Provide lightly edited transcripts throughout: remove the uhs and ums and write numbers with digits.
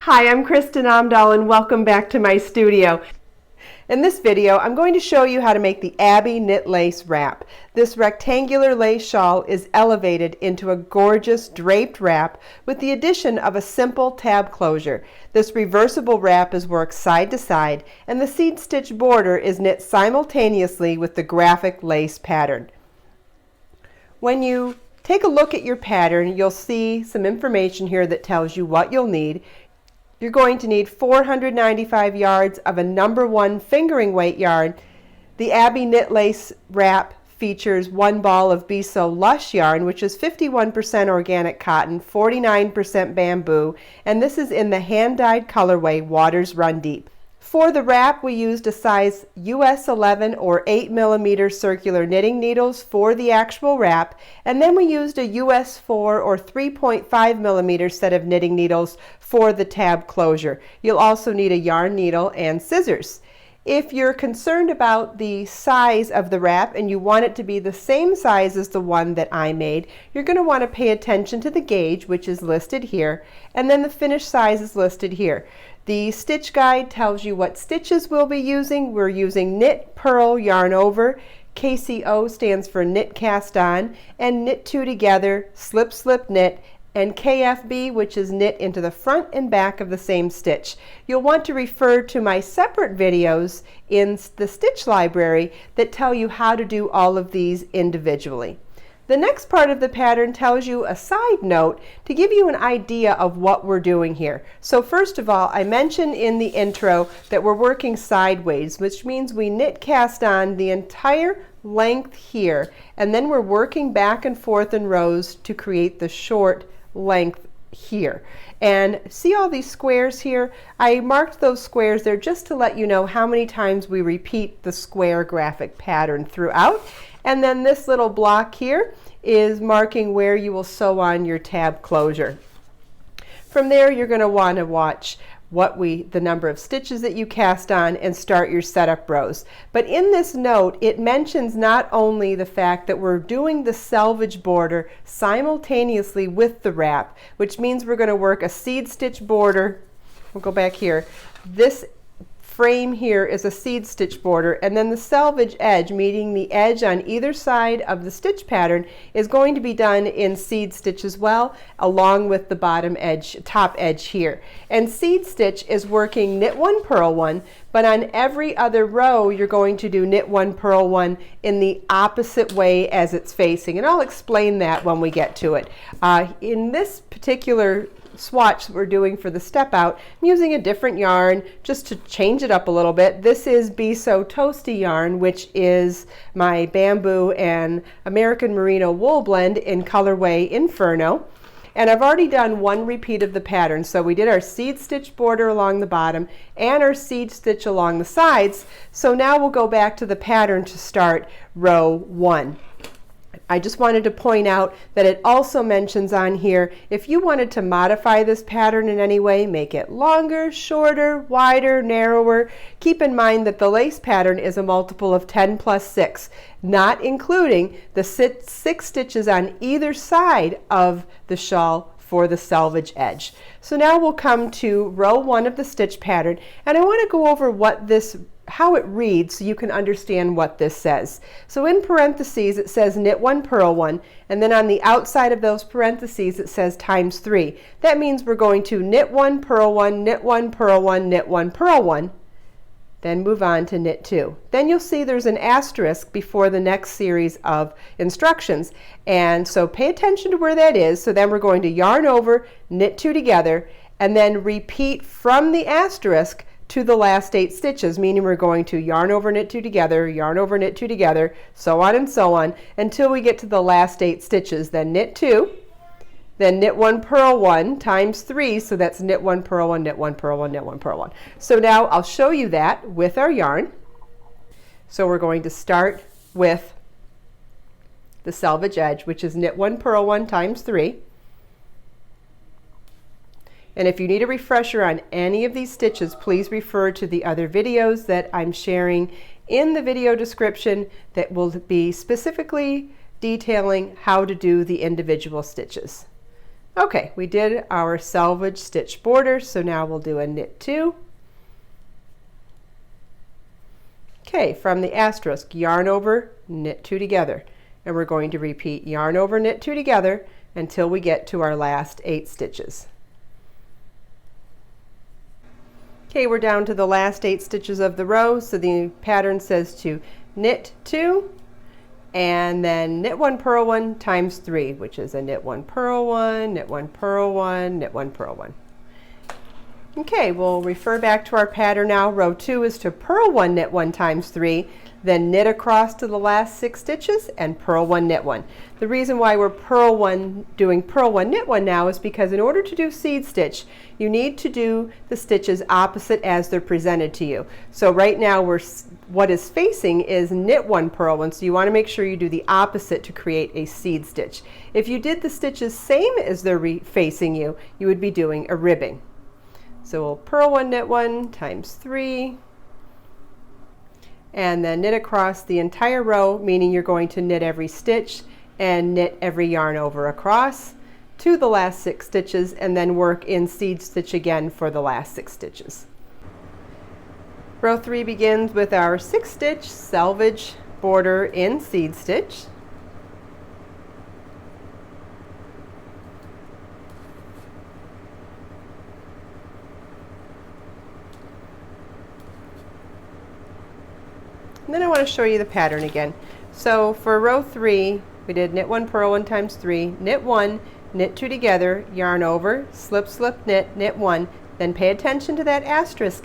Hi, I'm Kristin Omdahl and welcome back to my studio. In this video, I'm going to show you how to make the Abby knit lace wrap. This rectangular lace shawl is elevated into a gorgeous draped wrap with the addition of a simple tab closure. This reversible wrap is worked side to side, and the seed stitch border is knit simultaneously with the graphic lace pattern. When you take a look at your pattern, you'll see some information here that tells you what you'll need. You're going to need 495 yards of a number 1 fingering weight yarn. The Abby knit lace wrap features 1 ball of Be So Lush yarn, which is 51% organic cotton, 49% bamboo, and this is in the hand-dyed colorway Waters Run Deep. For the wrap, we used a size US 11 or 8mm circular knitting needles for the actual wrap, and then we used a US 4 or 3.5mm set of knitting needles for the tab closure. You'll also need a yarn needle and scissors. If you're concerned about the size of the wrap and you want it to be the same size as the one that I made, you're going to want to pay attention to the gauge, which is listed here, and then the finished size is listed here. The stitch guide tells you what stitches we'll be using. We're using knit, purl, yarn over. KCO stands for knit cast on, and knit 2 together, slip slip knit, and KFB, which is knit into the front and back of the same stitch. You'll want to refer to my separate videos in the stitch library that tell you how to do all of these individually. The next part of the pattern tells you a side note to give you an idea of what we're doing here. So first of all, I mentioned in the intro that we're working sideways, which means we knit cast on the entire length here, and then we're working back and forth in rows to create the short length here. And see all these squares here? I marked those squares there just to let you know how many times we repeat the square graphic pattern throughout. And then this little block here is marking where you will sew on your tab closure. From there, you're going to want to watch the number of stitches that you cast on and start your setup rows. But in this note, it mentions not only the fact that we're doing the selvage border simultaneously with the wrap, which means we're going to work a seed stitch border. We'll go back here. This frame here is a seed stitch border, and then the selvage edge, meaning the edge on either side of the stitch pattern, is going to be done in seed stitch as well, along with the bottom edge, top edge here. And seed stitch is working knit 1, purl 1, but on every other row you're going to do knit 1, purl 1 in the opposite way as it's facing, and I'll explain that when we get to it. In this particular swatch we're doing for the step out, I'm using a different yarn just to change it up a little bit. This is Be So Toasty yarn, which is my bamboo and American Merino wool blend in colorway Inferno. And I've already done 1 repeat of the pattern. So we did our seed stitch border along the bottom and our seed stitch along the sides. So now we'll go back to the pattern to start row 1. I just wanted to point out that it also mentions on here, if you wanted to modify this pattern in any way, make it longer, shorter, wider, narrower, keep in mind that the lace pattern is a multiple of 10 plus 6, not including the 6 stitches on either side of the shawl for the selvage edge. So now we'll come to row 1 of the stitch pattern, and I want to go over how it reads so you can understand what this says. So in parentheses it says knit 1, purl 1, and then on the outside of those parentheses it says times 3. That means we're going to knit 1, purl 1, knit 1, purl 1, knit 1, purl 1, then move on to knit 2. Then you'll see there's an asterisk before the next series of instructions, and so pay attention to where that is. So then we're going to yarn over, knit 2 together, and then repeat from the asterisk to the last 8 stitches, meaning we're going to yarn over, knit 2 together, yarn over, knit 2 together, so on until we get to the last 8 stitches. Then knit 2, then knit 1, purl 1 times 3, so that's knit 1, purl 1, knit 1, purl 1, knit 1, purl 1. So now I'll show you that with our yarn. So we're going to start with the selvage edge, which is knit 1, purl 1 times 3. And if you need a refresher on any of these stitches, please refer to the other videos that I'm sharing in the video description that will be specifically detailing how to do the individual stitches. Okay, we did our selvage stitch border, so now we'll do a knit 2. Okay, from the asterisk, yarn over, knit 2 together. And we're going to repeat yarn over, knit 2 together until we get to our last 8 stitches. Okay, we're down to the last 8 stitches of the row, so the pattern says to knit 2 and then knit 1, purl 1 times 3, which is a knit 1, purl 1, knit 1, purl 1, knit 1, purl 1. Okay, we'll refer back to our pattern now. Row 2 is to purl 1, knit 1 times 3, then knit across to the last 6 stitches and purl 1, knit 1. The reason why we're doing purl 1, knit 1 now is because in order to do seed stitch, you need to do the stitches opposite as they're presented to you. So right now what is facing is knit 1, purl 1, so you want to make sure you do the opposite to create a seed stitch. If you did the stitches same as they're facing you, you would be doing a ribbing. So we'll purl 1, knit 1 times 3, and then knit across the entire row, meaning you're going to knit every stitch and knit every yarn over across to the last 6 stitches, and then work in seed stitch again for the last 6 stitches. Row 3 begins with our 6 stitch selvage border in seed stitch. And then I want to show you the pattern again. So for row 3, we did knit 1, purl 1 times 3, knit 1, knit 2 together, yarn over, slip, slip, knit, knit 1, then pay attention to that asterisk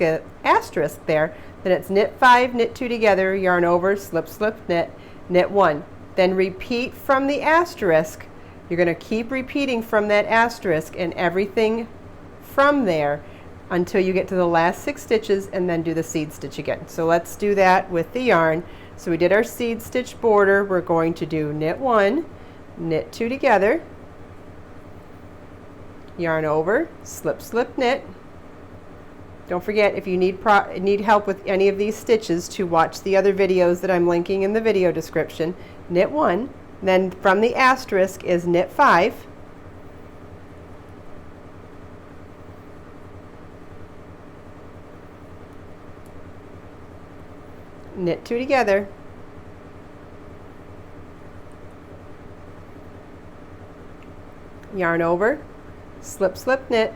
there, then it's knit 5, knit 2 together, yarn over, slip, slip, knit, knit 1. Then repeat from the asterisk. You're going to keep repeating from that asterisk and everything from there until you get to the last 6 stitches and then do the seed stitch again. So let's do that with the yarn. So we did our seed stitch border. We're going to do knit 1, knit 2 together, yarn over, slip, slip, knit. Don't forget, if you need help with any of these stitches, to watch the other videos that I'm linking in the video description. Knit 1, then from the asterisk is knit 5, knit 2 together, yarn over, slip, slip, knit,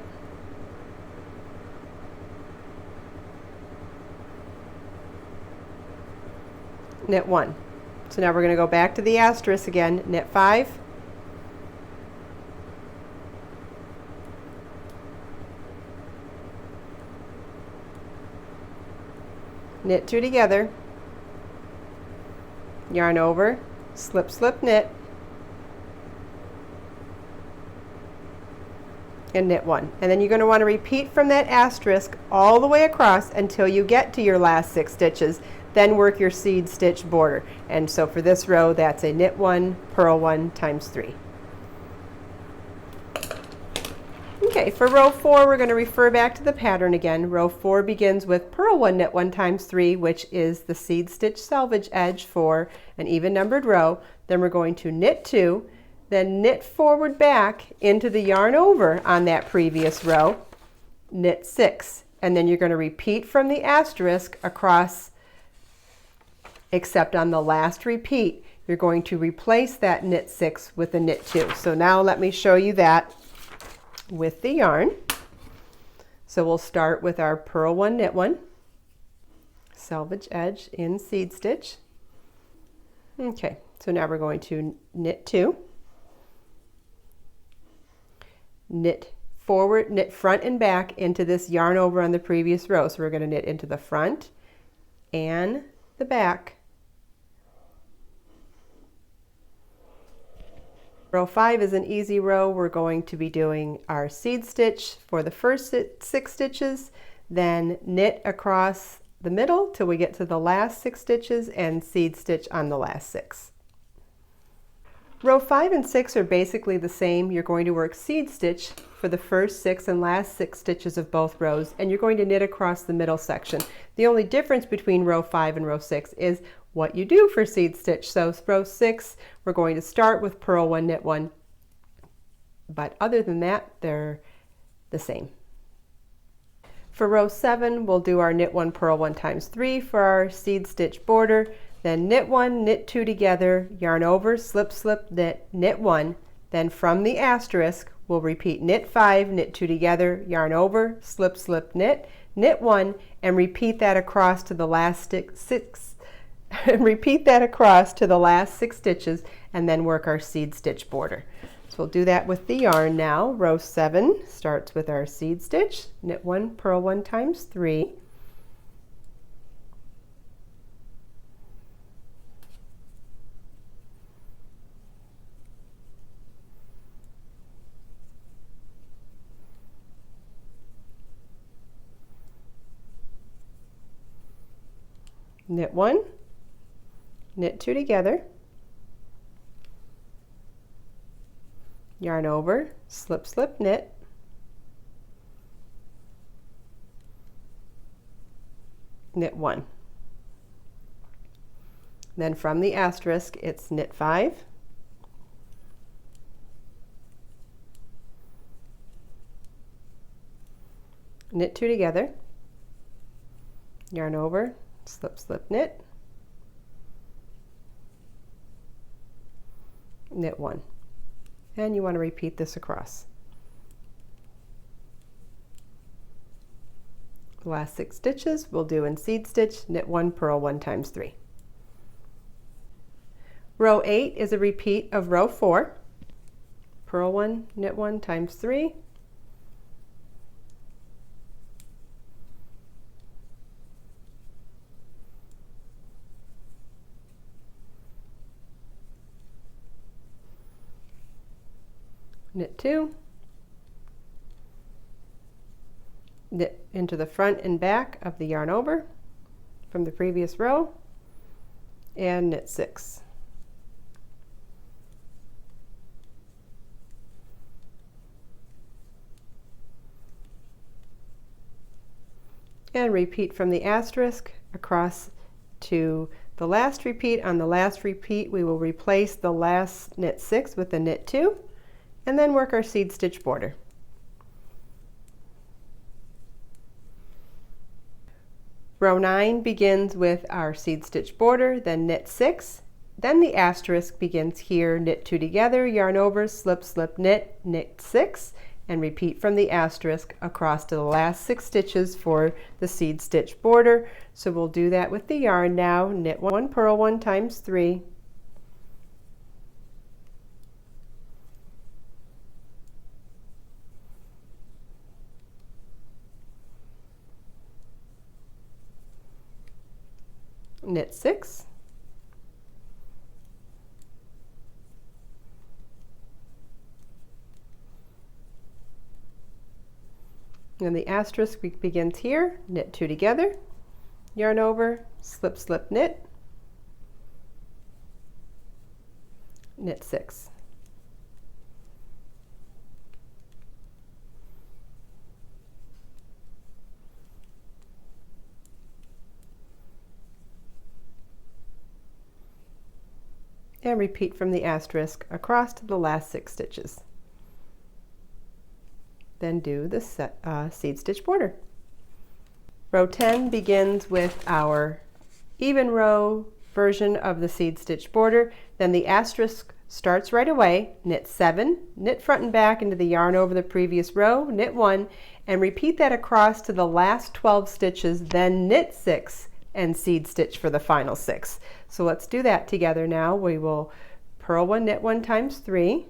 knit 1. So now we're going to go back to the asterisk again, knit 5, knit 2 together, yarn over, slip, slip, knit, and knit 1. And then you're going to want to repeat from that asterisk all the way across until you get to your last 6 stitches. Then work your seed stitch border. And so for this row, that's a knit 1, purl 1 times 3. Okay, for row 4, we're going to refer back to the pattern again. Row 4 begins with purl 1, knit 1 times 3, which is the seed stitch selvage edge for an even numbered row. Then we're going to knit 2, then knit forward back into the yarn over on that previous row, knit 6, and then you're going to repeat from the asterisk across, except on the last repeat, you're going to replace that knit 6 with a knit 2. So now let me show you that with the yarn. So we'll start with our purl 1, knit 1, selvage edge in seed stitch. Okay, so now we're going to knit 2, knit forward, knit front and back into this yarn over on the previous row. So we're going to knit into the front and the back. Row 5 is an easy row. We're going to be doing our seed stitch for the first 6 stitches, then knit across the middle till we get to the last 6 stitches and seed stitch on the last 6. Row 5 and 6 are basically the same. You're going to work seed stitch for the first 6 and last 6 stitches of both rows, and you're going to knit across the middle section. The only difference between row 5 and row 6 is what you do for seed stitch. So row 6, we're going to start with purl 1, knit 1, but other than that, they're the same. For row 7, we'll do our knit 1, purl 1 times 3 for our seed stitch border, then knit 1, knit 2 together, yarn over, slip, slip, knit, knit 1, then from the asterisk, we'll repeat knit 5, knit 2 together, yarn over, slip, slip, knit, knit 1, and repeat that across to the last repeat that across to the last 6 stitches, and then work our seed stitch border. So we'll do that with the yarn now. Row 7 starts with our seed stitch, knit 1, purl 1 times 3. Knit 1, knit 2 together, yarn over, slip, slip, knit, knit 1. Then from the asterisk, it's knit 5, knit 2 together, yarn over, slip, slip, knit, knit 1. And you want to repeat this across. The last 6 stitches we'll do in seed stitch, knit 1, purl 1 times 3. Row 8 is a repeat of row 4. Purl 1, knit 1 times 3. Knit 2, knit into the front and back of the yarn over from the previous row, and knit 6. And repeat from the asterisk across to the last repeat. On the last repeat, we will replace the last knit 6 with the knit 2. And then work our seed stitch border. Row 9 begins with our seed stitch border, then knit 6, then the asterisk begins here, knit 2 together, yarn over, slip, slip, knit, knit 6, and repeat from the asterisk across to the last 6 stitches for the seed stitch border. So we'll do that with the yarn now, knit 1, purl 1 times 3, knit 6, and the asterisk begins here, knit 2 together, yarn over, slip, slip, knit, knit 6. And repeat from the asterisk across to the last 6 stitches. Then do the seed stitch border. Row 10 begins with our even row version of the seed stitch border. Then the asterisk starts right away, knit 7, knit front and back into the yarn over the previous row, knit 1, and repeat that across to the last 12 stitches, then knit 6 and seed stitch for the final 6. So let's do that together now. We will purl 1, knit 1 times 3.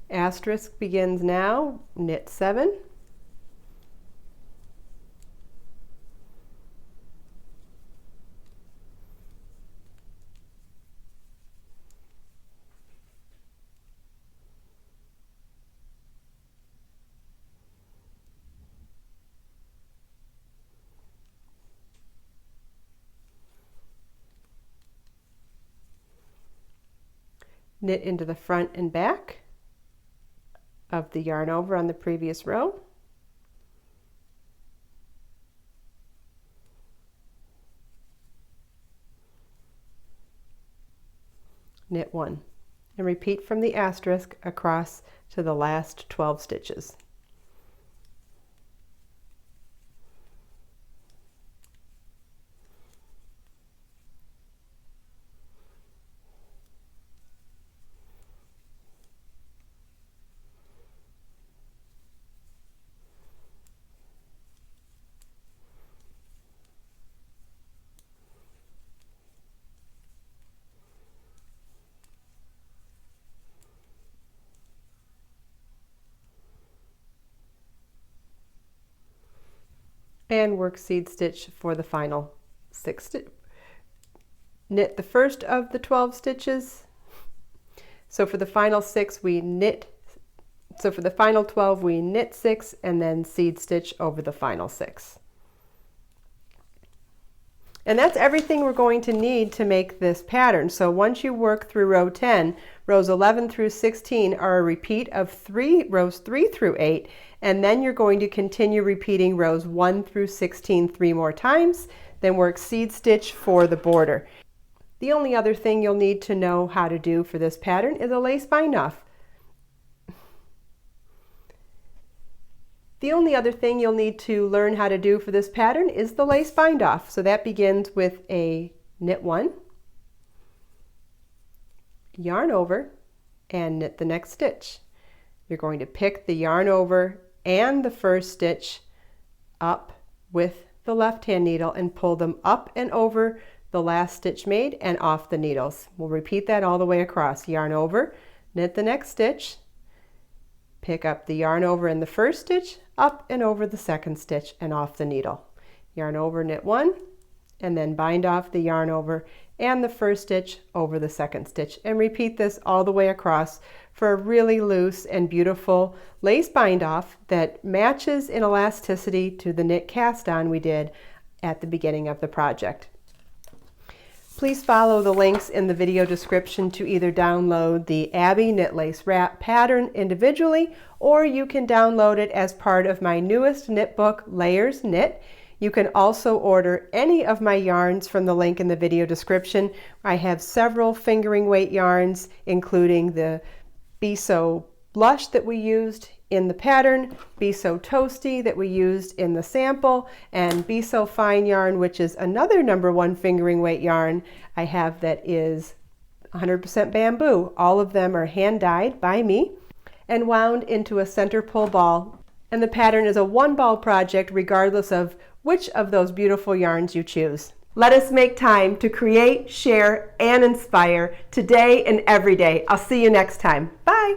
Asterisk begins now, knit 7. Knit into the front and back of the yarn over on the previous row. knit 1, and repeat from the asterisk across to the last 12 stitches. And work seed stitch for the final 6 stitches. Knit the first of the 12 stitches. So for the final 6 we knit, so for the final 12 we knit 6 and then seed stitch over the final 6. And that's everything we're going to need to make this pattern. So once you work through row 10, rows 11 through 16 are a repeat of rows 3 through 8, and then you're going to continue repeating rows 1 through 16 3 more times, then work seed stitch for the border. The only other thing you'll need to know how to do for this pattern is a lace bind off. The only other thing you'll need to learn how to do for this pattern is the lace bind off. So that begins with a knit 1, yarn over, and knit the next stitch. You're going to pick the yarn over and the first stitch up with the left hand needle and pull them up and over the last stitch made and off the needles. We'll repeat that all the way across. Yarn over, knit the next stitch, pick up the yarn over in the first stitch, up and over the second stitch and off the needle. Yarn over, knit 1, and then bind off the yarn over and the first stitch over the second stitch, and repeat this all the way across for a really loose and beautiful lace bind off that matches in elasticity to the knit cast on we did at the beginning of the project. Please follow the links in the video description to either download the Abby Knit Lace Wrap pattern individually, or you can download it as part of my newest knit book, Layers Knit. You can also order any of my yarns from the link in the video description. I have several fingering weight yarns, including the Be So Blush that we used in the pattern, Be So Toasty that we used in the sample, and Be So Fine yarn, which is another #1 fingering weight yarn I have that is 100% bamboo. All of them are hand dyed by me and wound into a center pull ball. And the pattern is a 1-ball project regardless of which of those beautiful yarns you choose. Let us make time to create, share, and inspire today and every day. I'll see you next time. Bye.